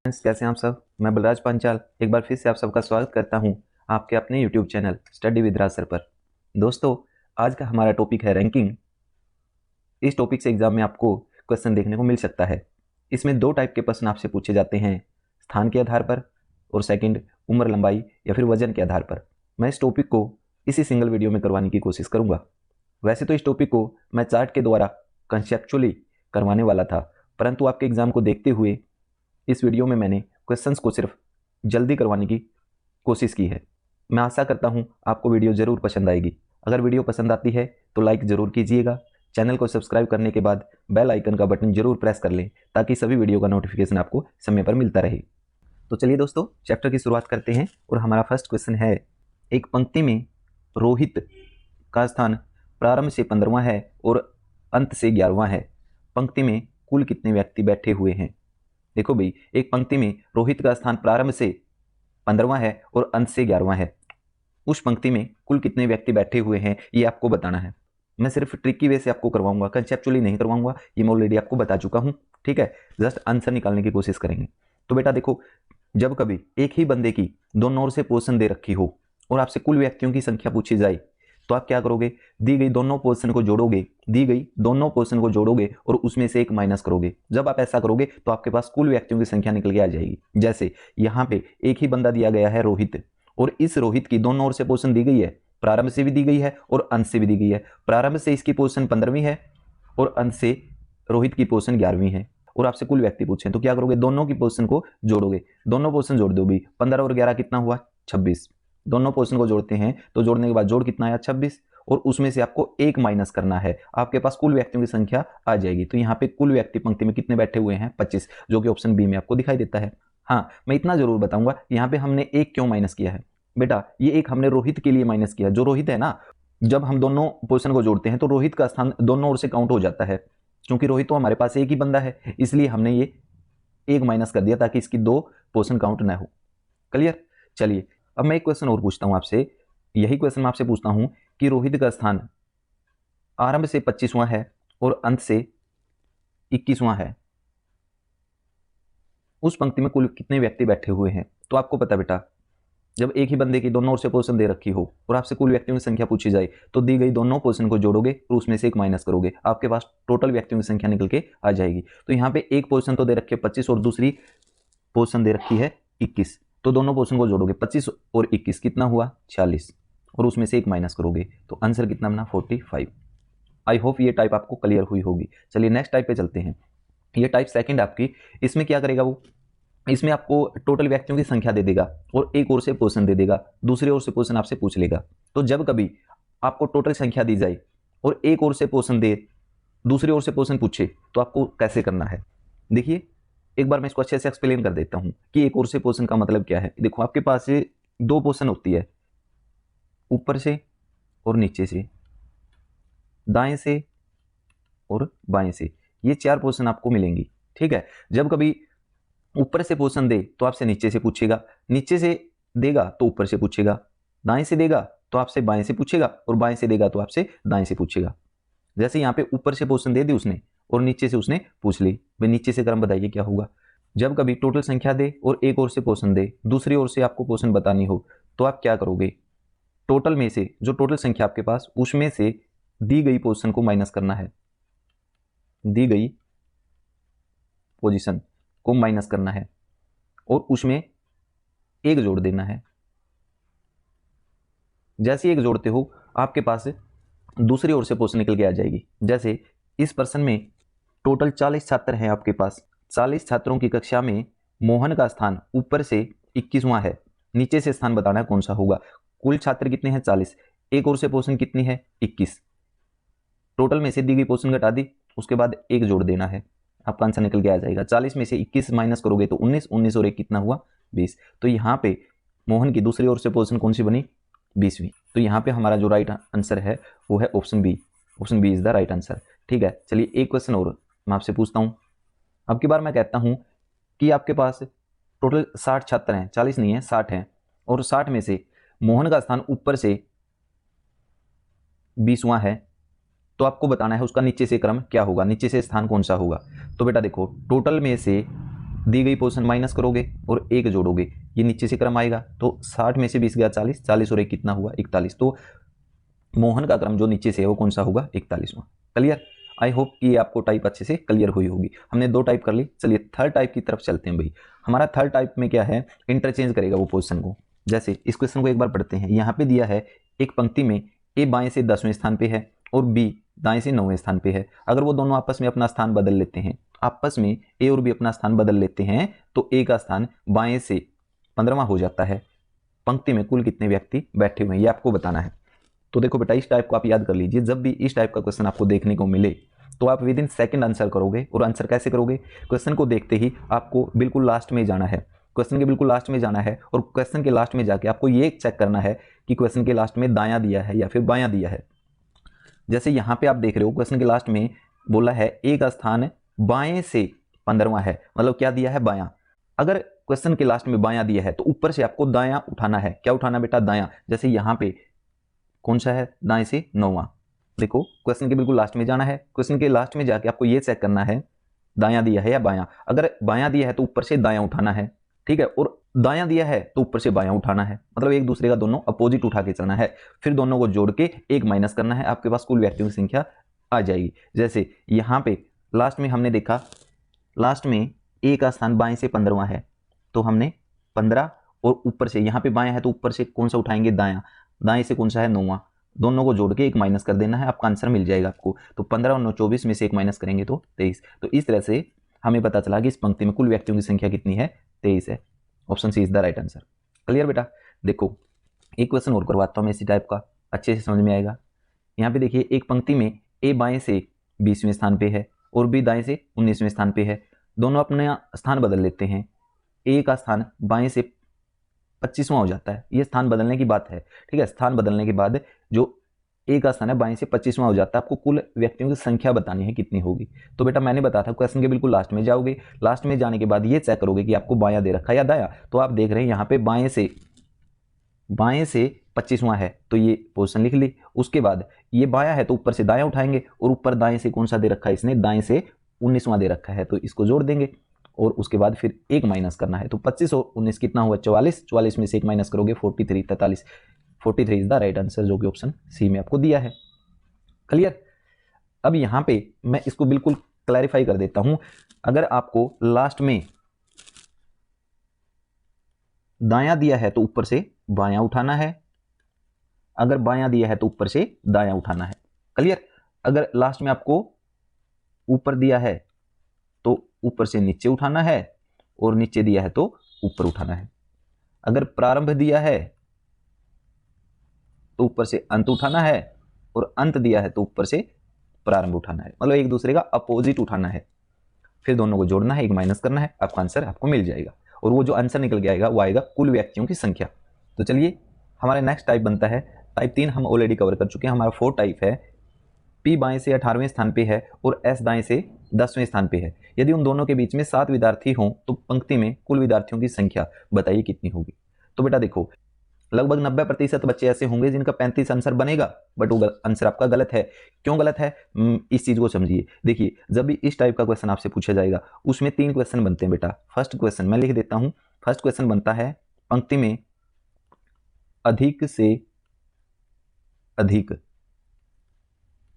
कैसे हैं आप सब। मैं बलराज पांचाल एक बार फिर से आप सबका स्वागत करता हूं आपके अपने YouTube channel study with Raj sir पर। दोस्तों, आज का हमारा टॉपिक है रैंकिंग। इस टॉपिक से एग्जाम में आपको क्वेश्चन देखने को मिल सकता है। इसमें दो टाइप के प्रश्न आपसे पूछे जाते हैं, स्थान के आधार पर और सेकंड उम्र, लंबाई या फिर वजन के आधार पर। मैं इस टॉपिक को इसी सिंगल वीडियो में करवाने की कोशिश करूंगा। वैसे तो इस टॉपिक को मैं चार्ट के द्वारा कंसेप्चुअली करवाने वाला था, परंतु आपके एग्जाम को देखते हुए इस वीडियो में मैंने क्वेश्चंस को सिर्फ जल्दी करवाने की कोशिश की है। मैं आशा करता हूं आपको वीडियो ज़रूर पसंद आएगी। अगर वीडियो पसंद आती है तो लाइक ज़रूर कीजिएगा। चैनल को सब्सक्राइब करने के बाद बेल आइकन का बटन जरूर प्रेस कर लें ताकि सभी वीडियो का नोटिफिकेशन आपको समय पर मिलता रहे। तो चलिए दोस्तों, चैप्टर की शुरुआत करते हैं और हमारा फर्स्ट क्वेश्चन है, एक पंक्ति में रोहित का स्थान प्रारंभ से 15वां है और अंत से 11वां है। पंक्ति में कुल कितने व्यक्ति बैठे हुए हैं? देखो भाई, एक पंक्ति में रोहित का स्थान प्रारंभ से 15वां है और अंत से 11वां है। उस पंक्ति में कुल कितने व्यक्ति बैठे हुए हैं ये आपको बताना है। मैं सिर्फ ट्रिकी वे से आपको करवाऊंगा, कंसेप्चुअली नहीं करवाऊंगा, ये मैं ऑलरेडी आपको बता चुका हूं। ठीक है, जस्ट आंसर निकालने की कोशिश करेंगे। तो बेटा देखो, जब कभी एक ही बंदे की दोनों ओर से पोजीशन दे रखी हो और आपसे कुल व्यक्तियों की संख्या पूछी जाए तो आप क्या करोगे? दी गई दोनों पोजीशन को जोड़ोगे और उसमें से एक माइनस करोगे। जब आप ऐसा करोगे तो आपके पास कुल व्यक्तियों की संख्या निकल के आ जाएगी। जैसे यहाँ पे एक ही बंदा दिया गया है रोहित, और इस रोहित की दोनों ओर से पोजीशन दी गई है, प्रारंभ से भी दी गई है और अंत से भी दी गई है। प्रारंभ से इसकी पोजीशन 15वीं है और अंत से रोहित की पोजीशन 11वीं है, और आपसे कुल व्यक्ति पूछे तो क्या करोगे? दोनों की पोजीशन को जोड़ोगे। दोनों पोजीशन जोड़ दो भी, 15 और 11 कितना हुआ? 26। दोनों पोजीशन को जोड़ते हैं तो जोड़ने के बाद जोड़ कितना आया? 26, और उसमें से आपको एक माइनस करना है। आपके पास कुल व्यक्तियों की संख्या आ जाएगी। तो यहाँ पे कुल व्यक्ति पंक्ति में कितने बैठे हुए हैं? 25, जो कि ऑप्शन बी में आपको दिखाई देता है। हाँ, मैं इतना जरूर बताऊंगा, यहाँ पे हमने एक क्यों माइनस किया है बेटा? ये एक हमने रोहित के लिए माइनस किया। जो रोहित है ना, जब हम दोनों पोजीशन को जोड़ते हैं तो रोहित का स्थान दोनों ओर से काउंट हो जाता है। क्योंकि रोहित तो हमारे पास एक ही बंदा है, इसलिए हमने ये एक माइनस कर दिया ताकि इसकी दो पोजीशन काउंट ना हो। क्लियर? चलिए, अब मैं एक क्वेश्चन और पूछता हूं आपसे। यही क्वेश्चन मैं आपसे पूछता हूं कि रोहित का स्थान आरंभ से 25वां है और अंत से 21वां है। उस पंक्ति में कुल कितने व्यक्ति बैठे हुए हैं? तो आपको पता बेटा, जब एक ही बंदे की दोनों ओर से पोजीशन दे रखी हो और आपसे कुल व्यक्तियों की संख्या पूछी जाए तो दी गई दोनों पोजीशन को जोड़ोगे और उसमें से एक माइनस करोगे। आपके पास टोटल व्यक्तियों की संख्या निकल के आ जाएगी। तो यहाँ पे एक पोजीशन तो दे रखी है 25 और दूसरी पोजीशन दे रखी है 21। तो दोनों पोजीशन को जोड़ोगे, 25 और 21 कितना हुआ? 46, और उसमें से एक माइनस करोगे तो आंसर कितना बना? 45। आई होप ये टाइप आपको क्लियर हुई होगी। चलिए नेक्स्ट टाइप पे चलते हैं। ये टाइप सेकंड आपकी, इसमें क्या करेगा वो? इसमें आपको टोटल व्यक्तियों की संख्या दे देगा और एक ओर से पोजीशन दे देगा, दूसरी ओर से पोजीशन आपसे पूछ लेगा। तो जब कभी आपको टोटल संख्या दी जाए और एक ओर से पोजीशन दे, दूसरी ओर से पोजीशन पूछे, तो आपको कैसे करना है? देखिए, एक बार मैं इसको अच्छे से एक्सप्लेन कर देता हूं कि एक ओर से पोजीशन का मतलब क्या है। देखो, आपके पास दो पोजीशन होती है, ऊपर से और नीचे से, दाएं से और बाएं से। ये चार पोजीशन आपको मिलेंगी। ठीक है, जब कभी ऊपर से पोजीशन दे तो आपसे नीचे से पूछेगा, नीचे से देगा तो ऊपर से पूछेगा, दाएं से देगा तो आपसे बाएं से पूछेगा, और बाएं से देगा तो आपसे दाएं से पूछेगा। जैसे यहाँ पे ऊपर से पोजीशन दे दी उसने और नीचे से उसने पूछ ली, भाई नीचे से क्रम बताइए क्या होगा। जब कभी टोटल संख्या दे और एक ओर से पोजीशन दे, दूसरी ओर से आपको पोजीशन बतानी हो, तो आप क्या करोगे? टोटल में से, जो टोटल संख्या आपके पास, उसमें से दी गई पोजीशन को माइनस करना है। दी गई पोजीशन को माइनस करना है और उसमें एक जोड़ देना है। जैसे एक जोड़ते हो, आपके पास दूसरी ओर से पोजीशन निकल के आ जाएगी। जैसे इस प्रश्न में टोटल 40 छात्र हैं आपके पास। 40 छात्रों की कक्षा में मोहन का स्थान ऊपर से 21वां है, नीचे से स्थान बताना है कौन सा होगा। कुल छात्र कितने हैं? 40। एक ओर से पोजीशन कितनी है? 21। टोटल में से दी गई पोजीशन घटा दी, उसके बाद एक जोड़ देना है, आपका आंसर निकल के आ जाएगा। 40 में से 21 माइनस करोगे तो 19, 19 और एक कितना हुआ? 20। तो यहाँ पे मोहन की दूसरी ओर से पोजीशन कौन सी बनी? 20वीं। तो यहाँ पे हमारा जो राइट आंसर है वो है option B. Option B is the right answer. ठीक है, चलिए एक क्वेश्चन और मैं आपसे पूछता हूँ। अब की बार मैं कहता हूँ कि आपके पास टोटल 60 छात्र हैं, 40 नहीं है, 60 हैं, और 60 में से मोहन का स्थान ऊपर से 20वां है, तो आपको बताना है उसका नीचे से क्रम क्या होगा, नीचे से स्थान कौन सा होगा। तो बेटा देखो, टोटल में से दी गई पोजीशन माइनस करोगे और 1 जोड़ोगे, ये नीचे से क्रम आएगा। तो 60 में से 20 गया 40, 40 और 1 कितना हुआ 41। तो मोहन का क्रम जो नीचे से है वो कौन सा होगा 41वां। क्लियर? आई होप कि आपको टाइप अच्छे से क्लियर हुई होगी। हमने 2 टाइप कर ली। चलिए थर्ड टाइप की तरफ चलते हैं भाई। हमारा थर्ड टाइप में क्या है, इंटरचेंज करेगा वो पोजीशन को। जैसे इस क्वेश्चन को एक बार पढ़ते हैं। यहाँ पे दिया है एक पंक्ति में ए बाएं से 10वें स्थान पे है और बी दाएं से 9वें स्थान पे है। अगर वो दोनों आपस में अपना स्थान बदल लेते हैं, आपस में ए और बी अपना स्थान बदल लेते हैं, तो ए का स्थान बाएं से 15वां हो जाता है। पंक्ति में कुल कितने व्यक्ति बैठे हुए हैं ये आपको बताना है। तो देखो बेटा, इस टाइप को आप याद कर लीजिए। जब भी इस टाइप का क्वेश्चन आपको देखने को मिले तो आप विद इन सेकंड आंसर करोगे। और आंसर कैसे करोगे? क्वेश्चन को देखते ही आपको बिल्कुल लास्ट में जाना है, क्वेश्चन के बिल्कुल लास्ट में जाना है और क्वेश्चन के लास्ट में जाके आपको ये चेक करना है कि क्वेश्चन के लास्ट में दायां दिया है या फिर बायां दिया है। जैसे यहाँ पे आप देख रहे हो क्वेश्चन के लास्ट में बोला है ए का स्थान बाएं से 15वां है, मतलब क्या दिया है बायां। अगर क्वेश्चन के लास्ट में बायां दिया है तो ऊपर से आपको दायां उठाना है। क्या उठाना बेटा? दायां। जैसे यहाँ पे कौन सा है? दाएं से 9वां। देखो क्वेश्चन के बिल्कुल लास्ट में जाना है, क्वेश्चन के लास्ट में जाके आपको ये चेक करना है दायां दिया है या बायां। अगर बायां दिया है तो ऊपर से दायां उठाना है, ठीक है, और दायां दिया है तो ऊपर से बायां उठाना है, मतलब एक दूसरे का दोनों अपोजिट उठा के चलना है। फिर दोनों को जोड़ के 1 माइनस करना है, आपके पास कुल व्यक्तियों की संख्या आ जाएगी। जैसे यहाँ पे लास्ट में हमने देखा, लास्ट में ए का स्थान बाएं से 15वां है, तो हमने 15 और ऊपर से यहाँ पे बायां है तो ऊपर से कौन सा उठाएंगे? दायां। दाएं से कौन सा है? 9वां। दोनों को जोड़ के 1 माइनस कर देना है, आपका आंसर मिल जाएगा आपको। तो 15 और 9 24 में से 1 माइनस करेंगे तो 23। तो इस तरह से हमें पता चला कि इस पंक्ति में कुल व्यक्तियों की संख्या कितनी है? 23 है। Option C is the right answer. Clear बेटा? देखो एक क्वेश्चन और करवाता हूँ मैं इसी टाइप का, अच्छे से समझ में आएगा। यहाँ पे देखिए एक पंक्ति में ए बाएं से 20वें स्थान पे है और बी दाएं से 19वें स्थान पे है। दोनों अपना स्थान बदल लेते हैं। ए का स्थान बाएं से 25वां हो जाता है, ये स्थान बदलने की बात है, ठीक है। स्थान बदलने के बाद जो ए का स्थान है बाएं से 25वां हो जाता है। आपको कुल व्यक्तियों की संख्या बतानी है कितनी होगी। तो बेटा मैंने बताया था क्वेश्चन के बिल्कुल लास्ट में जाओगे, लास्ट में जाने के बाद ये चेक करोगे कि आपको बायां दे रखा है या दायां। तो आप देख रहे हैं यहाँ पे बाएं से 25वां है तो ये पोजीशन लिख ली। उसके बाद ये बायां है तो ऊपर से दायां उठाएंगे और ऊपर दाएं से कौन सा दे रखा है? इसने दाएं से 19वां दे रखा है, तो इसको जोड़ देंगे और उसके बाद फिर 1 माइनस करना है। तो 25 और 19 कितना हुआ? 44। 44 में से 1 माइनस करोगे 43, 43। 43 इज द राइट आंसर, जो कि ऑप्शन सी में आपको दिया है। क्लियर? अब यहाँ पे मैं इसको बिल्कुल क्लैरिफाई कर देता हूं। अगर आपको लास्ट में दायां दिया है तो ऊपर से बायां उठाना है, अगर बायां दिया है तो ऊपर से दायां उठाना है। क्लियर? अगर लास्ट में आपको ऊपर दिया है तो ऊपर से नीचे उठाना है और नीचे दिया है तो ऊपर उठाना है। अगर प्रारंभ दिया है तो ऊपर से अंत उठाना है और अंत दिया है तो ऊपर से प्रारंभ उठाना है, मतलब एक दूसरे का अपोजिट उठाना है। फिर दोनों को जोड़ना है, 1 माइनस करना है, आपका आंसर आपको मिल जाएगा। और वो जो आंसर निकल के आएगा वो आएगा कुल व्यक्तियों की संख्या। तो चलिए हमारा नेक्स्ट टाइप बनता है टाइप 3, हम ऑलरेडी कवर कर चुके हैं। हमारा 4 टाइप है, पी बाएं से 18वें स्थान पे है और एस दाएं से 10वें स्थान पे है। यदि उन दोनों के बीच में 7 विद्यार्थी हों तो पंक्ति में कुल विद्यार्थियों की संख्या बताइए कितनी होगी। तो बेटा देखो लगभग 90% बच्चे ऐसे होंगे जिनका 35 आंसर बनेगा, बट वो आंसर आपका गलत है। क्यों गलत है? इस चीज को समझिए। देखिए जब भी इस टाइप का क्वेश्चन आपसे पूछा जाएगा उसमें 3 क्वेश्चन बनते हैं बेटा। फर्स्ट क्वेश्चन मैं लिख देता हूं। फर्स्ट क्वेश्चन बनता है पंक्ति में अधिक से अधिक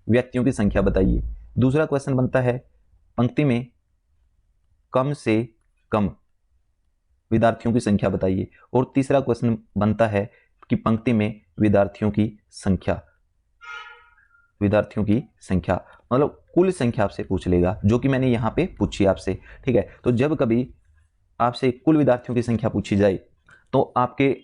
व्यक्तियों की संख्या बताइए। दूसरा क्वेश्चन बनता है पंक्ति में कम से कम विद्यार्थियों की संख्या बताइए। और तीसरा क्वेश्चन बनता है कि पंक्ति में विद्यार्थियों की संख्या मतलब कुल संख्या आपसे पूछ लेगा, जो कि मैंने यहाँ पे पूछी आपसे, ठीक है। तो जब कभी आपसे कुल विद्यार्थियों की संख्या पूछी जाए तो आपके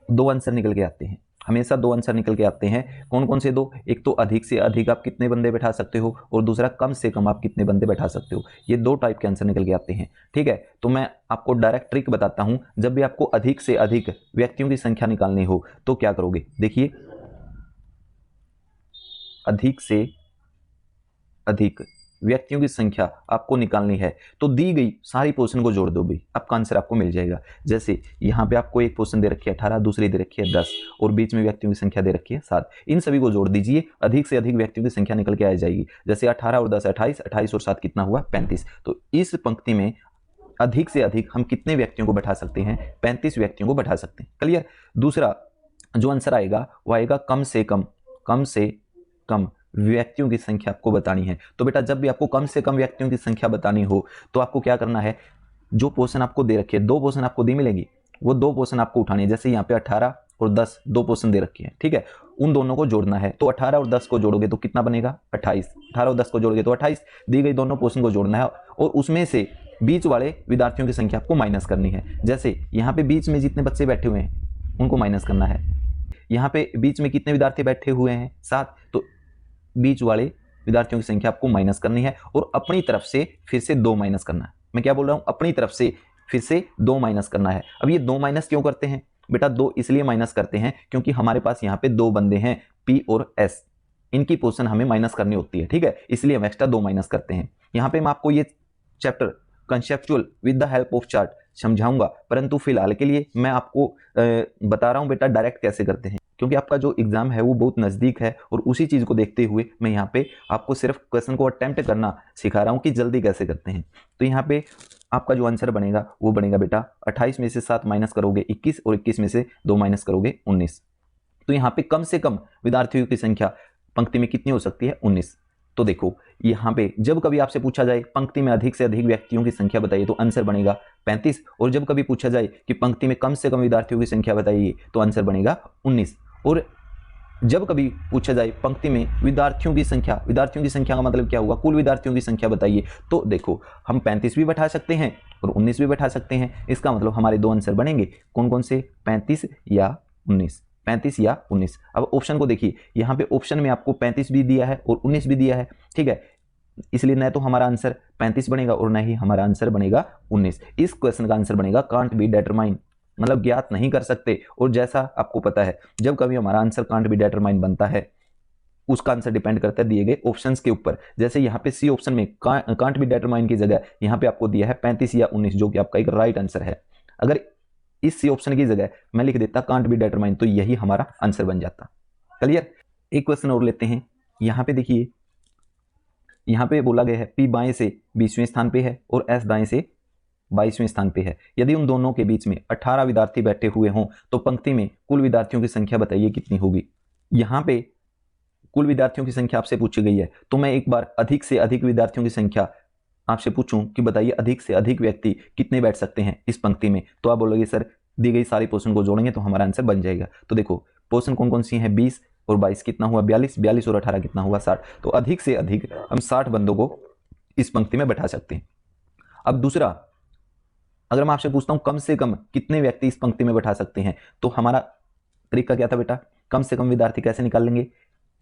2 आंसर निकल के आते हैं, हमेशा 2 आंसर निकल के आते हैं। कौन कौन से 2? एक तो अधिक से अधिक आप कितने बंदे बैठा सकते हो और दूसरा कम से कम आप कितने बंदे बैठा सकते हो। ये 2 टाइप के आंसर निकल के आते हैं, ठीक है। तो मैं आपको डायरेक्ट ट्रिक बताता हूं। जब भी आपको अधिक से अधिक व्यक्तियों की संख्या निकालनी हो तो क्या करोगे? देखिए अधिक से अधिक व्यक्तियों की संख्या आपको निकालनी है तो दी गई सारी पोजीशन को जोड़ दो भाई, आपका आंसर आपको मिल जाएगा। जैसे यहाँ पे आपको एक पोजीशन दे रखी है 18, दूसरी दे रखी है 10 और बीच में व्यक्तियों की संख्या दे रखी है 7। इन सभी को जोड़ दीजिए, अधिक से अधिक व्यक्तियों की संख्या निकल के आ जाएगी। जैसे 18 और 10 28, 28 और 7 कितना हुआ? 35। तो इस पंक्ति में अधिक से अधिक हम कितने व्यक्तियों को बैठा सकते हैं? 35 व्यक्तियों को बैठा सकते हैं। क्लियर? दूसरा जो आंसर आएगा वो आएगा कम से कम व्यक्तियों की संख्या आपको बतानी है। तो बेटा जब भी आपको कम से कम व्यक्तियों की संख्या बतानी हो तो आपको क्या करना है, जो पोर्शन आपको दे रखी है, 2 पोर्शन आपको दी मिलेगी, वो 2 पोर्शन आपको उठानी है। जैसे यहाँ पे 18 और 10 2 पोर्शन दे रखी है, ठीक है, उन दोनों को जोड़ना है। तो 18 और 10 को जोड़ोगे तो कितना बनेगा? 28। 18 और 10 को जोड़ोगे तो 28, दी गई दोनों पोर्शन को जोड़ना है और उसमें से बीच वाले विद्यार्थियों की संख्या आपको माइनस करनी है। जैसे यहाँ पे बीच में जितने बच्चे बैठे हुए हैं उनको माइनस करना है। यहाँ पे बीच में कितने विद्यार्थी बैठे हुए हैं? 7। तो बीच वाले विद्यार्थियों की संख्या आपको माइनस करनी है और अपनी तरफ से फिर से 2 माइनस करना है। मैं क्या बोल रहा हूँ? अपनी तरफ से फिर से 2 माइनस करना है। अब ये 2 माइनस क्यों करते हैं बेटा? 2 इसलिए माइनस करते हैं क्योंकि हमारे पास यहाँ पे 2 बंदे हैं, P और S, इनकी पोजीशन हमें माइनस करनी होती है, ठीक है, इसलिए हम एक्स्ट्रा 2 माइनस करते हैं। यहाँ पे मैं आपको ये chapter conceptual with the help of chart समझाऊंगा, परंतु फिलहाल के लिए मैं आपको बता रहा हूँ बेटा डायरेक्ट कैसे करते हैं, क्योंकि आपका जो एग्जाम है वो बहुत नज़दीक है और उसी चीज़ को देखते हुए मैं यहाँ पे आपको सिर्फ क्वेश्चन को अटेम्प्ट करना सिखा रहा हूँ कि जल्दी कैसे करते हैं। तो यहाँ पे आपका जो आंसर बनेगा वो बनेगा बेटा 28 में से 7 माइनस करोगे 21 और 21 में से 2 माइनस करोगे 19। तो यहाँ पे कम से कम विद्यार्थियों की संख्या पंक्ति में कितनी हो सकती है? 19। तो देखो यहाँ पे जब कभी आपसे पूछा जाए पंक्ति में अधिक से अधिक व्यक्तियों की संख्या बताइए तो आंसर बनेगा 35, और जब कभी पूछा जाए कि पंक्ति में कम से कम विद्यार्थियों की संख्या बताइए तो आंसर बनेगा 19, और जब कभी पूछा जाए पंक्ति में विद्यार्थियों की संख्या का मतलब क्या हुआ? कुल विद्यार्थियों की संख्या बताइए। तो देखो हम 35 भी बैठा सकते हैं और 19 भी बैठा सकते हैं। इसका मतलब हमारे 2 आंसर बनेंगे, कौन कौन से? 35 या 19, 35 या 19। अब ऑप्शन को देखिए, यहाँ पे ऑप्शन में आपको 35 भी दिया है और 19 भी दिया है, ठीक है, इसलिए न तो हमारा आंसर 35 बनेगा और न ही हमारा आंसर बनेगा 19। इस क्वेश्चन का आंसर बनेगा कांट बी डिटरमाइन, मतलब ज्ञात नहीं कर सकते। और जैसा आपको पता है जब कभी हमारा आंसर कांट बी डिटरमाइन बनता है उसका आंसर डिपेंड करता है दिए गए ऑप्शंस के ऊपर। जैसे यहाँ पे सी ऑप्शन में कांट बी डिटरमाइन की जगह यहाँ पे आपको दिया है 35 या 19, जो कि आपका एक राइट आंसर है। अगर इस सी ऑप्शन की जगह मैं लिख देता कांट बी डिटरमाइन तो यही हमारा आंसर बन जाता। क्लियर? एक क्वेश्चन और लेते हैं। यहाँ पे देखिए, यहाँ पे बोला गया है P बाएं से 20वें स्थान पे है और S दाएं से 22वें स्थान पे है। यदि उन दोनों के बीच में 18 विद्यार्थी बैठे हुए हों तो पंक्ति में कुल विद्यार्थियों की संख्या बताइए कितनी होगी। यहाँ पे कुल विद्यार्थियों की संख्या आपसे पूछी गई है, तो मैं एक बार अधिक से अधिक विद्यार्थियों की संख्या आपसे पूछूं कि बताइए अधिक से अधिक व्यक्ति कितने बैठ सकते हैं इस पंक्ति में, तो आप बोलोगे सर दी गई सारी पोर्शन को जोड़ेंगे तो हमारा आंसर बन जाएगा। तो देखो पोर्शन कौन कौन सी हैं? 20 और 22 कितना हुआ? 42, 42 और 18 कितना हुआ? 60। तो अधिक से अधिक हम 60 बंदों को इस पंक्ति में बैठा सकते हैं। अब दूसरा, अगर मैं आपसे पूछता हूं कम से कम कितने व्यक्ति इस पंक्ति में बैठा सकते हैं, तो हमारा तरीका क्या था बेटा? कम से कम विद्यार्थी कैसे निकाल लेंगे?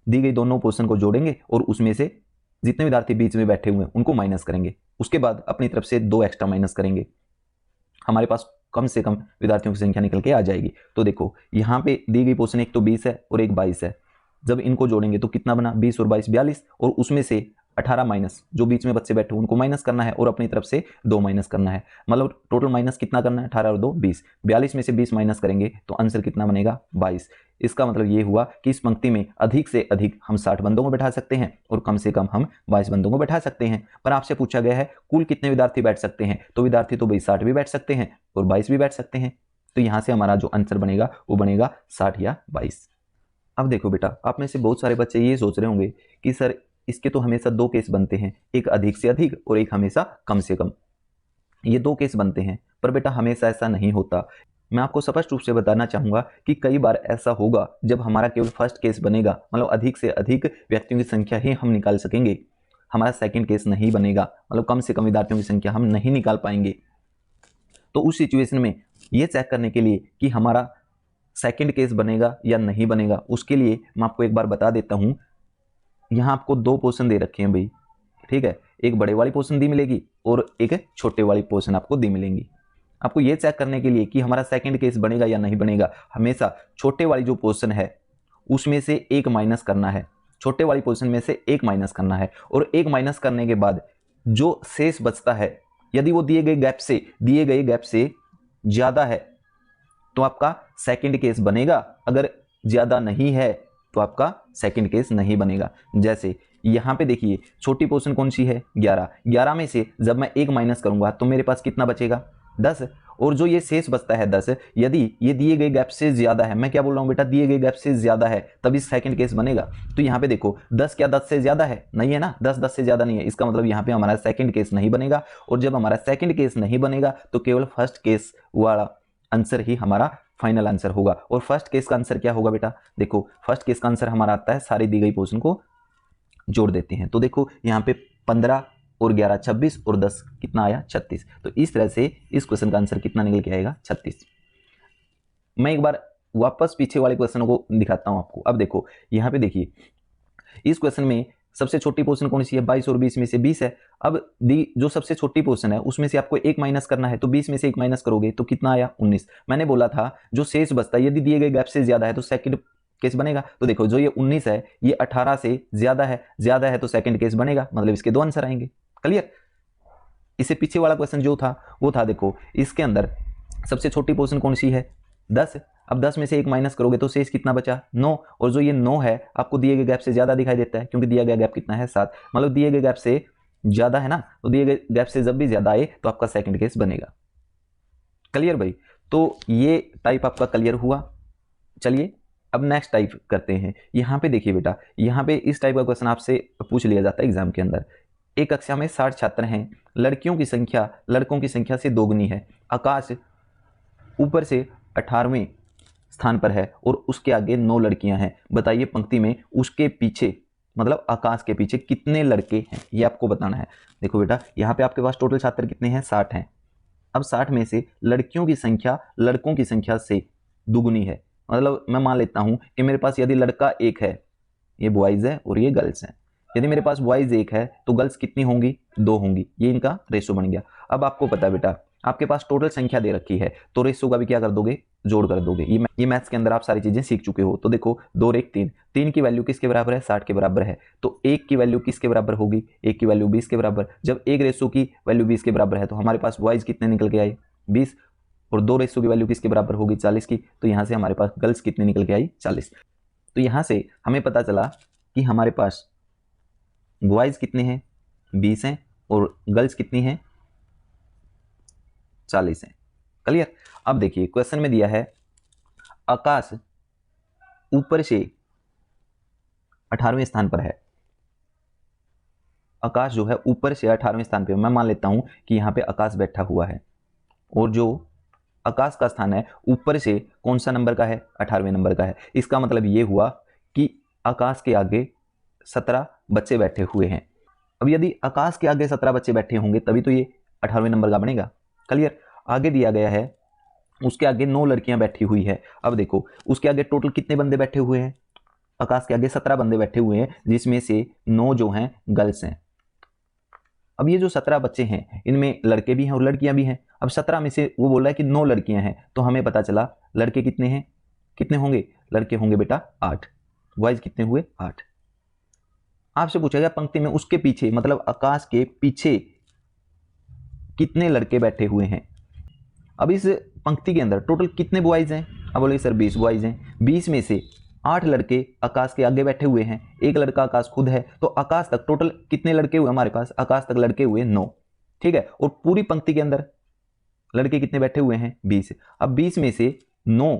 दी गई दोनों पोर्शन को जोड़ेंगे और उसमें से जितने विद्यार्थी बीच में बैठे हुए हैं उनको माइनस करेंगे, उसके बाद अपनी तरफ से 2 एक्स्ट्रा माइनस करेंगे, हमारे पास कम से कम विद्यार्थियों की संख्या निकल के आ जाएगी। तो देखो यहाँ पे दी गई पोर्शन एक तो 20 है और एक 22 है, जब इनको जोड़ेंगे तो कितना बना? 20 और 22 42, और उसमें से 18 माइनस जो बीच में बच्चे बैठे उनको माइनस करना है और अपनी तरफ से 2 माइनस करना है, मतलब टोटल माइनस कितना करना है? 18 और 2 20। 42 में से 20 माइनस करेंगे तो आंसर कितना बनेगा? 22। इसका मतलब ये हुआ कि इस पंक्ति में अधिक से अधिक हम 60 बंदों को बैठा सकते हैं और कम से कम हम 22 बंदों को बैठा सकते हैं। पर आपसे पूछा गया है कुल कितने विद्यार्थी बैठ सकते हैं, तो विद्यार्थी तो भाई 60 भी बैठ सकते हैं और 22 भी बैठ सकते हैं। तो यहाँ से हमारा जो आंसर बनेगा वो बनेगा 60 या 22। अब देखो बेटा, आप में से बहुत सारे बच्चे ये सोच रहे होंगे कि सर इसके तो हमेशा 2 केस बनते हैं, एक अधिक से अधिक और एक हमेशा कम से कम। ये 2 केस बनते हैं, पर बेटा हमेशा ऐसा नहीं होता। मैं आपको स्पष्ट रूप से बताना चाहूंगा कि कई बार ऐसा होगा जब हमारा केवल फर्स्ट केस बनेगा, मतलब अधिक से अधिक व्यक्तियों की संख्या ही हम निकाल सकेंगे, हमारा सेकंड केस नहीं बनेगा, मतलब कम से कम विद्यार्थियों की संख्या हम नहीं निकाल पाएंगे। तो उस सिचुएशन में ये चेक करने के लिए कि हमारा सेकंड केस बनेगा या नहीं बनेगा, उसके लिए मैं आपको एक बार बता देता हूँ। यहाँ आपको 2 पोर्शन दे रखे हैं भाई, ठीक है, एक बड़े वाली पोर्शन दी मिलेगी और एक छोटे वाली पोर्शन आपको दी मिलेंगी। आपको ये चेक करने के लिए कि हमारा सेकंड केस बनेगा या नहीं बनेगा, हमेशा छोटे वाली जो पोर्शन है उसमें से 1 माइनस करना है, छोटे वाली पोर्शन में से 1 माइनस करना है, और 1 माइनस करने के बाद जो शेष बचता है यदि वो दिए गए गैप से ज़्यादा है तो आपका सेकंड केस बनेगा, अगर ज़्यादा नहीं है तो आपका सेकंड केस नहीं बनेगा। जैसे यहाँ पे देखिए छोटी पोर्शन कौन सी है 11, 11 में से जब मैं 1 माइनस करूंगा तो मेरे पास कितना बचेगा 10, और जो ये शेष बचता है 10, यदि ये दिए गए गैप से ज्यादा है, मैं क्या बोल रहा हूँ बेटा, दिए गए गैप से ज्यादा है तभी सेकंड केस बनेगा। तो यहाँ पे देखो 10 क्या 10 से ज्यादा है, नहीं है ना, 10 10 से ज्यादा नहीं है, इसका मतलब यहाँ पे हमारा सेकंड केस नहीं बनेगा। और जब हमारा सेकंड केस नहीं बनेगा तो केवल फर्स्ट केस वाला आंसर ही हमारा फाइनल आंसर होगा। और फर्स्ट केस का आंसर क्या होगा बेटा, देखो फर्स्ट केस का आंसर हमारा आता है सारी दी गई पोर्शन को जोड़ देते हैं। तो देखो यहाँ पे 15 और 11 26 और 10 कितना आया 36। तो इस तरह से इस क्वेश्चन का आंसर कितना निकल के आएगा 36। मैं एक बार वापस पीछे वाले क्वेश्चन को दिखाता हूं आपको। अब देखो यहाँ पे देखिए इस क्वेश्चन में सबसे छोटी पोर्शन कौन सी है 22 और 20 में से 20 है। अब दी जो सबसे छोटी पोर्शन है उसमें से आपको 1 माइनस करना है, तो 20 में से 1 माइनस करोगे तो कितना आया 19। मैंने बोला था जो शेष बचता है यदि दिए गए गैप से ज्यादा है तो सेकंड केस बनेगा। तो देखो जो ये 19 है ये 18 से ज्यादा है तो सेकंड केस बनेगा, मतलब इसके दो आंसर आएंगे। क्लियर। इससे पीछे वाला क्वेश्चन जो था वो था, देखो इसके अंदर सबसे छोटी पोर्शन कौन सी है 10। अब 10 में से 1 माइनस करोगे तो शेष कितना बचा 9, और जो ये 9 है आपको दिए गए गैप से ज्यादा दिखाई देता है क्योंकि दिया गया गैप कितना है 7, मतलब दिए गए गैप से ज्यादा है ना, तो दिए गए गैप से जब भी ज्यादा आए तो आपका सेकंड केस बनेगा। क्लियर भाई। तो ये टाइप आपका क्लियर हुआ। चलिए अब नेक्स्ट टाइप करते हैं। यहाँ पे देखिए बेटा, यहाँ पे इस टाइप का क्वेश्चन आपसे पूछ लिया जाता है एग्जाम के अंदर। एक कक्षा में 60 छात्र हैं, लड़कियों की संख्या लड़कों की संख्या से दोगुनी है। आकाश ऊपर से 18वें स्थान पर है और उसके आगे 9 लड़कियां हैं। बताइए पंक्ति में उसके पीछे, मतलब आकाश के पीछे कितने लड़के हैं, ये आपको बताना है। देखो बेटा यहाँ पे आपके पास टोटल छात्र कितने हैं 60 हैं। अब 60 में से लड़कियों की संख्या लड़कों की संख्या से दुगुनी है। मतलब मैं मान लेता हूं कि मेरे पास यदि लड़का 1 है, ये बॉयज है और ये गर्ल्स है, यदि मेरे पास बॉयज 1 है तो गर्ल्स कितनी होंगी 2 होंगी। ये इनका रेशो बन गया। अब आपको पता है बेटा आपके पास टोटल संख्या दे रखी है तो रेशो का भी क्या कर दोगे, जोड़ कर दोगे। ये मैथ्स के अंदर आप सारी चीजें सीख चुके हो। तो देखो 2 और 1 3, 3 की वैल्यू किसके बराबर है 60 के बराबर है, तो 1 की वैल्यू किसके बराबर होगी, 1 की वैल्यू 20 के बराबर। जब 1 रेशो की वैल्यू 20 के बराबर है तो हमारे पास बॉयज कितने निकल के आए 20, और 2 रेशो की वैल्यू किसके बराबर होगी 40 की, तो यहाँ से हमारे पास गर्ल्स कितने निकल के आई 40। तो यहाँ से हमें पता चला कि हमारे पास बॉयज कितने हैं 20 हैं और गर्ल्स कितनी हैं 40 हैं। क्लियर। अब देखिए क्वेश्चन में दिया है आकाश ऊपर से 18वें स्थान पर है। आकाश जो है ऊपर से 18वें स्थान पे, मैं मान लेता हूं कि यहाँ पे आकाश बैठा हुआ है और जो आकाश का स्थान है ऊपर से कौन सा नंबर का है 18वें नंबर का है। इसका मतलब ये हुआ कि आकाश के आगे 17 बच्चे बैठे हुए हैं। अब यदि आकाश के आगे 17 बच्चे बैठे होंगे तभी तो ये 18वें नंबर का बनेगा। क्लियर। आगे दिया गया है उसके आगे 9 लड़कियां बैठी हुई है। अब देखो उसके आगे टोटल कितने बंदे बैठे हुए हैं, आकाश के आगे 17 बंदे बैठे हुए हैं जिसमें से 9 जो हैं गर्ल्स हैं। अब ये जो 17 बच्चे हैं इनमें लड़के भी हैं और लड़कियां भी हैं। अब 17 में से वो बोल रहा है कि 9 लड़कियां हैं, तो हमें पता चला लड़के कितने हैं, कितने होंगे, लड़के होंगे बेटा 8, बॉयज कितने हुए 8। आपसे पूछा गया पंक्ति में उसके पीछे, मतलब आकाश के पीछे कितने लड़के बैठे हुए हैं। अब इस पंक्ति के अंदर टोटल कितने बॉयज हैं, अब बोले सर 20 बॉयज हैं। 20 में से 8 लड़के आकाश के आगे बैठे हुए हैं, एक लड़का आकाश खुद है, तो आकाश तक टोटल कितने लड़के हुए हमारे पास, आकाश तक लड़के हुए 9। ठीक है। और पूरी पंक्ति के अंदर लड़के कितने बैठे हुए हैं 20। अब 20 में से 9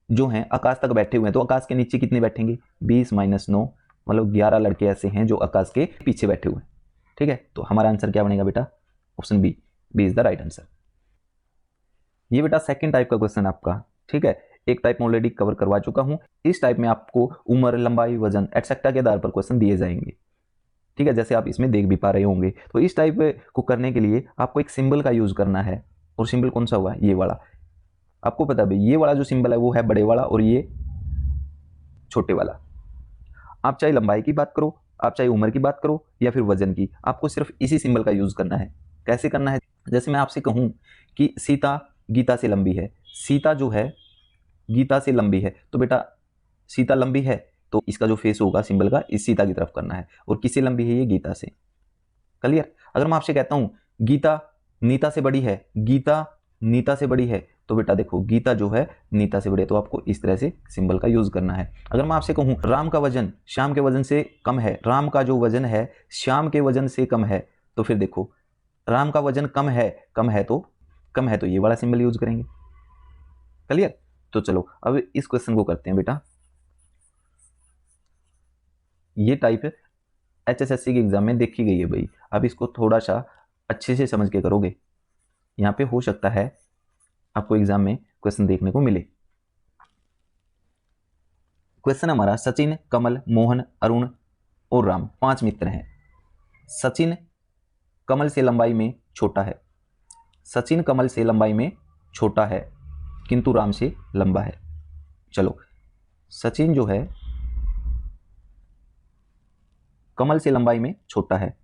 जो हैं आकाश तक बैठे हुए हैं, तो आकाश के नीचे कितने बैठेंगे 20 - 9, मतलब 11 लड़के ऐसे हैं जो आकाश के पीछे बैठे हुए हैं। ठीक है। तो हमारा आंसर क्या बनेगा बेटा, option B is the right answer. ये बेटा सेकंड टाइप का क्वेश्चन आपका। ठीक है। एक टाइप में ऑलरेडी कवर करवा चुका हूं। इस टाइप में आपको उम्र, लंबाई, वजन एटसेट्रा के आधार पर क्वेश्चन दिए जाएंगे। ठीक है, जैसे आप इसमें देख भी पा रहे होंगे। तो इस टाइप को करने के लिए आपको एक सिंबल का यूज करना है, और सिंबल कौन सा हुआ, ये वाला। आपको पता है ये वाला जो सिंबल है वो है बड़े वाला और ये छोटे वाला। आप चाहे लंबाई की बात करो, आप चाहे उम्र की बात करो या फिर वजन की, आपको सिर्फ इसी सिंबल का यूज करना है। कैसे करना है, जैसे मैं आपसे कहूं कि सीता गीता से लंबी है, सीता जो है गीता से लंबी है, तो बेटा सीता लंबी है तो इसका जो फेस होगा सिंबल का इस सीता की तरफ करना है, और किससे लंबी है, ये गीता से। क्लियर। अगर मैं आपसे कहता हूं गीता नीता से बड़ी है, गीता नीता से बड़ी है तो बेटा देखो गीता जो है नीता से बड़ी है, तो आपको इस तरह से सिंबल का यूज करना है। अगर मैं आपसे कहूं राम का वजन श्याम के वजन से कम है, राम का जो वजन है श्याम के वजन से कम है, तो फिर देखो राम का वजन कम है तो ये वाला सिंबल यूज करेंगे। क्लियर? तो चलो अब इस क्वेश्चन को करते हैं बेटा। ये टाइप HSSC के एग्जाम में देखी गई है भाई, अब इसको थोड़ा सा अच्छे से समझ के करोगे, यहाँ पे हो सकता है आपको एग्जाम में क्वेश्चन देखने को मिले। क्वेश्चन हमारा सचिन, कमल, मोहन, अरुण और राम 5 मित्र हैं। सचिन कमल से लंबाई में छोटा है, सचिन कमल से लंबाई में छोटा है किंतु राम से लंबा है। चलो सचिन जो है कमल से लंबाई में छोटा है,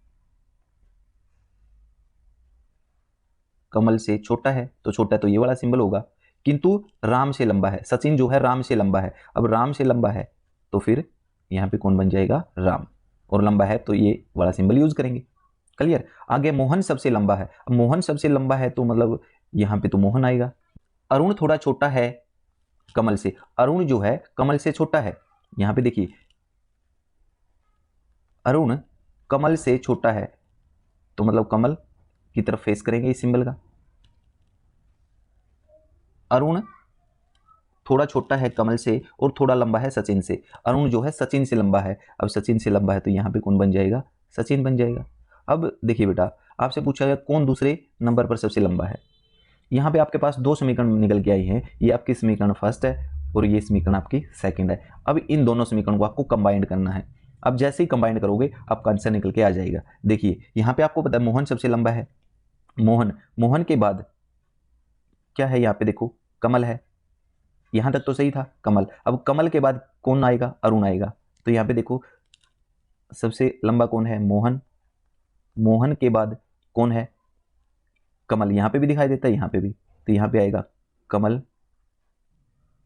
कमल से छोटा है तो ये वाला सिंबल होगा, किंतु राम से लंबा है, सचिन जो है राम से लंबा है। अब राम से लंबा है तो फिर यहाँ पे कौन बन जाएगा? राम, और लंबा है तो ये वाला सिंबल यूज करेंगे। क्लियर? आगे मोहन सबसे लंबा है, अब मोहन सबसे लंबा है तो मतलब यहाँ पे तो मोहन आएगा। अरुण थोड़ा छोटा है कमल से, अरुण जो है कमल से छोटा है, यहाँ पे देखिए अरुण कमल से छोटा है तो मतलब कमल की तरफ फेस करेंगे इस सिंबल का। अरुण थोड़ा छोटा है कमल से और थोड़ा लंबा है सचिन से, अरुण जो है सचिन से लंबा है, अब सचिन से लंबा है तो यहाँ पे कौन बन जाएगा? सचिन बन जाएगा। अब देखिए बेटा आपसे पूछा गया कौन दूसरे नंबर पर सबसे लंबा है। यहाँ पे आपके पास 2 समीकरण निकल के आई हैं, ये आपकी समीकरण फर्स्ट है और ये समीकरण आपकी सेकंड है। अब इन दोनों समीकरण को आपको कंबाइंड करना है। अब जैसे ही कंबाइंड करोगे आपका आंसर निकल के आ जाएगा। देखिए यहाँ पे आपको पता है मोहन सबसे लंबा है, मोहन के बाद क्या है? यहाँ पे देखो कमल है, यहां तक तो सही था कमल। अब कमल के बाद कौन आएगा? अरुण आएगा, तो यहाँ पे देखो सबसे लंबा कौन है? मोहन, मोहन के बाद कौन है? कमल, यहाँ पे भी दिखाई देता है यहाँ पे भी, तो यहाँ पे आएगा कमल।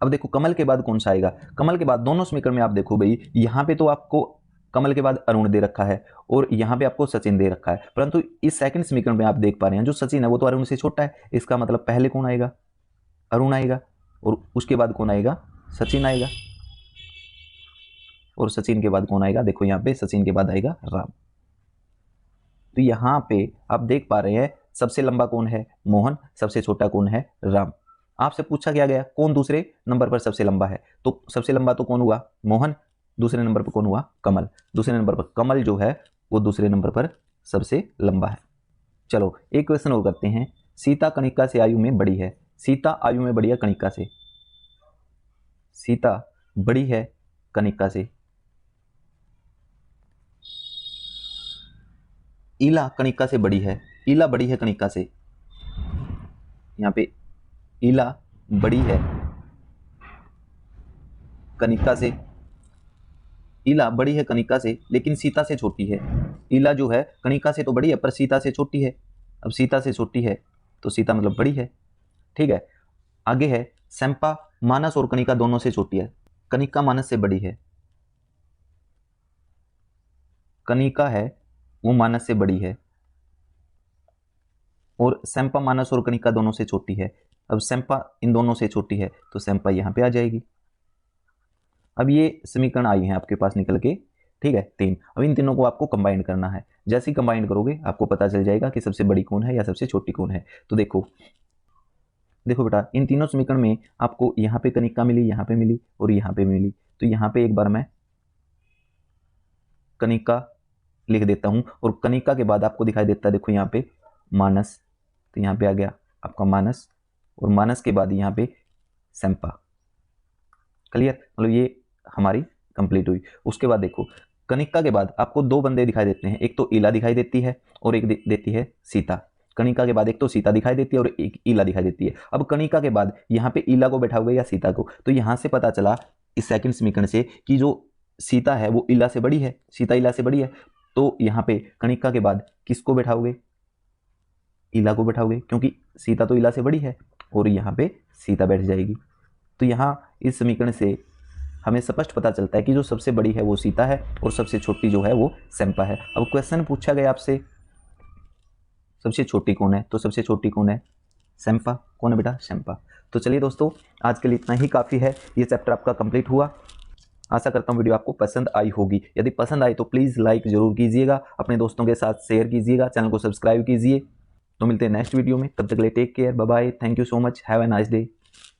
अब देखो कमल के बाद कौन सा आएगा? कमल के बाद दोनों समीकरण में आप देखो भाई यहाँ पे तो आपको कमल के बाद अरुण दे रखा है और यहाँ पे आपको सचिन दे रखा है, परंतु इस सेकंड समीकरण में आप देख पा रहे हैं जो सचिन है वो तो अरुण से छोटा है, इसका मतलब पहले कौन आएगा? अरुण आएगा, और उसके बाद कौन आएगा? सचिन आएगा, और सचिन के बाद कौन आएगा? देखो यहाँ पे सचिन के बाद आएगा राम। तो यहाँ पे आप देख पा रहे हैं सबसे लंबा कौन है? मोहन, सबसे छोटा कौन है? राम। आपसे पूछा क्या गया कौन दूसरे नंबर पर सबसे लंबा है, तो सबसे लंबा तो कौन हुआ? मोहन। दूसरे नंबर पर कौन हुआ? कमल। दूसरे नंबर पर कमल जो है वो दूसरे नंबर पर सबसे लंबा है। चलो एक क्वेश्चन और करते हैं। सीता कणिका से आयु में बड़ी है, सीता आयु में बड़ी है कणिका से, सीता बड़ी है कणिका से। ईला कणिका से बड़ी है, ईला बड़ी है कणिका से, यहाँ पे ईला बड़ी है कणिका से, ईला बड़ी है कणिका से लेकिन सीता से छोटी है। ईला जो है कणिका से तो बड़ी है पर सीता से छोटी है। अब सीता से छोटी है तो सीता मतलब बड़ी है, ठीक है। आगे है चंपा मानस और कणिका दोनों से छोटी है, कणिका मानस से बड़ी है, कणिका है वो मानस से बड़ी है, और चंपा मानस और कणिका दोनों से छोटी है। अब चंपा इन दोनों से छोटी है तो चंपा यहाँ पे आ जाएगी। अब ये समीकरण आई हैं आपके पास निकल के, ठीक है 3। अब इन तीनों को आपको कंबाइन करना है, जैसे ही कंबाइन करोगे आपको पता चल जाएगा कि सबसे बड़ी कौन है या सबसे छोटी कौन है। तो देखो बेटा इन तीनों समीकरण में आपको यहाँ पे कणिका मिली, यहाँ पे मिली और यहाँ पे मिली, तो यहाँ पे एक बार मैं कणिका लिख देता हूँ और कणिका के बाद आपको दिखाई देता है देखो यहाँ पे मानस, तो यहाँ पे आ गया आपका मानस, और मानस के बाद यहाँ पे चंपा। क्लियर? मतलब ये हमारी कंप्लीट हुई। उसके बाद देखो कणिका के बाद आपको 2 बंदे दिखाई देते हैं, एक तो ईला दिखाई देती है और एक देती है सीता। कणिका के बाद एक तो सीता दिखाई देती है और एक ईला दिखाई देती है। अब कणिका के बाद यहाँ पे ईला को बैठाओगे या सीता को, तो यहाँ से पता चला इस सेकंड समीकरण से कि जो सीता है वो ईला से बड़ी है, सीता ईला से बड़ी है, तो यहाँ पे कणिका के बाद किसको बैठाओगे? ईला को बैठाओगे, क्योंकि सीता तो ईला से बड़ी है और यहाँ पे सीता बैठ जाएगी। तो यहाँ इस समीकरण से हमें स्पष्ट पता चलता है कि जो सबसे बड़ी है वो सीता है और सबसे छोटी जो है वो चंपा है। अब क्वेश्चन पूछा गया आपसे सबसे छोटी कौन है, तो सबसे छोटी कौन है? शैम्पा। कौन है बेटा? शैम्पा। तो चलिए दोस्तों, आज के लिए इतना ही काफ़ी है। ये चैप्टर आपका कंप्लीट हुआ। आशा करता हूँ वीडियो आपको पसंद आई होगी। यदि पसंद आई तो प्लीज़ लाइक ज़रूर कीजिएगा, अपने दोस्तों के साथ शेयर कीजिएगा, चैनल को सब्सक्राइब कीजिए। तो मिलते हैं नेक्स्ट वीडियो में, तब तक के लिए take care, bye bye, thank you so much, have a nice day.